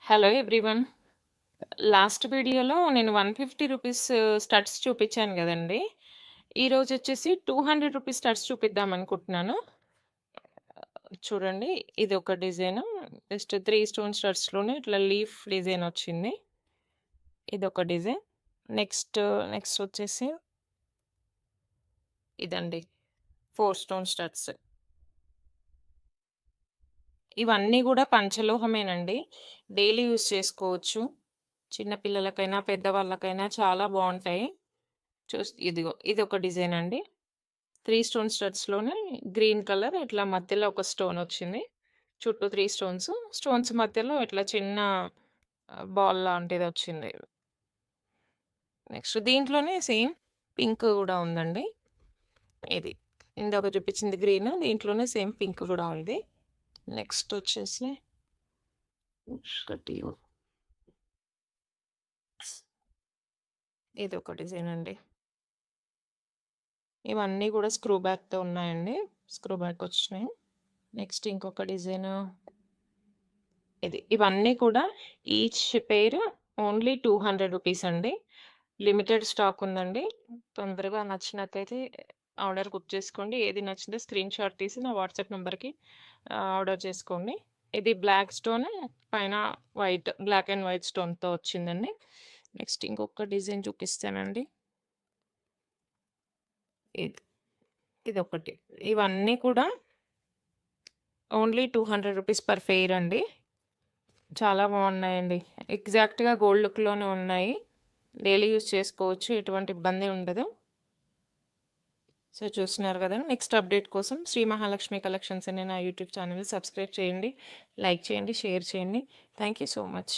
Hello everyone. Last వీడియోలో నేను 150 rupees studs చూపించాను గదండీ! ఈరోజొచ్చేసి 200 రూపీస్ స్టడ్స్ చూపిద్దామనుకుంటున్నాను. చూడండి, ఇదొక డిజైను. జస్ట్ 3 స్టోన్ స్టడ్స్‌లోనే ఇట్లా లీఫ్ డిజైనొచ్చింది. ఇదొక డిజైన్. నెక్స్ట్ వచ్చేసి ఇదండి. 4 స్టోన్ స్టడ్స్. ఇవన్నీ గూడా పంచలోహమేనండి. డైలీ యూజ్ చేసుకోవచ్చు. చిన్న పిల్లలకైనా, పెద్దవాళ్ళకైనా చాలా బావుంటాయి. ఇదిగో ఇదొక డిజైన్ అండి. 3 స్టోన్ స్టడ్స్‌లోనే గ్రీన్ కలర్ ఇట్లా మధ్యలో ఒక స్టోనొచ్చింది. చుట్టూ 3 స్టోన్స్. స్టోన్స్ మధ్యలో ఇట్లా చిన్న బాల్ లాంటిదొచ్చింది. నెక్స్ట్ దీంట్లోనే సేమ్ పింక్ గూడా ఉందండి. ఇది. ఇందాక చూపించింది గ్రీన్. దీంట్లోనే సేమ్ పింక్ గూడా ఉంది. నెక్స్ట్ వచ్చేసి ఒకటి ఇదొక డిజైన్ అండి. ఇవన్నీ గూడా స్క్రూ బ్యాక్‌తో ఉన్నాయండి. స్క్రూ బ్యాక్ వచ్చినాయి. నెక్స్ట్ ఇంకొక డిజైను ఇది. ఇవన్నీ కూడా ఈచ్ పెయిర్ ఓన్లీ 200 రూపీస్ అండి. లిమిటెడ్ స్టాక్ ఉందండి. తొందరగా నచ్చినట్టయితే ఆర్డర్ బుక్ చేసుకోండి. ఏది నచ్చితే స్క్రీన్‌షాట్ తీసి నా వాట్సాప్ నంబర్‌కి ఆర్డర్ చేసుకోండి. ఇది బ్లాక్ స్టోన్ పైన బ్లాక్ అండ్ వైట్ స్టోన్‌తో వచ్చిందండి. నెక్స్ట్ ఇంకొక డిజైన్ చూపిస్తానండి. ఇది. ఇదొకటి. ఇవన్నీ కూడా ఓన్లీ 200 రూపీస్ పర్ పెయిర్ అండి. చాలా బాగున్నాయండి. ఎగ్జాక్ట్‌గా గోల్డ్ లుక్‌లోనే ఉన్నాయి. డైలీ యూజ్ చేసుకోవచ్చు. ఎటువంటి ఇబ్బంది ఉండదు. సో, చూస్తున్నారు కదా! నెక్స్ట్ అప్డేట్ కోసం శ్రీ మహాలక్ష్మి కలెక్షన్స్ అనే నా యూట్యూబ్ ఛానల్‌ని సబ్స్క్రైబ్ చేయండి. లైక్ చేయండి. షేర్ చేయండి. Thank you so much.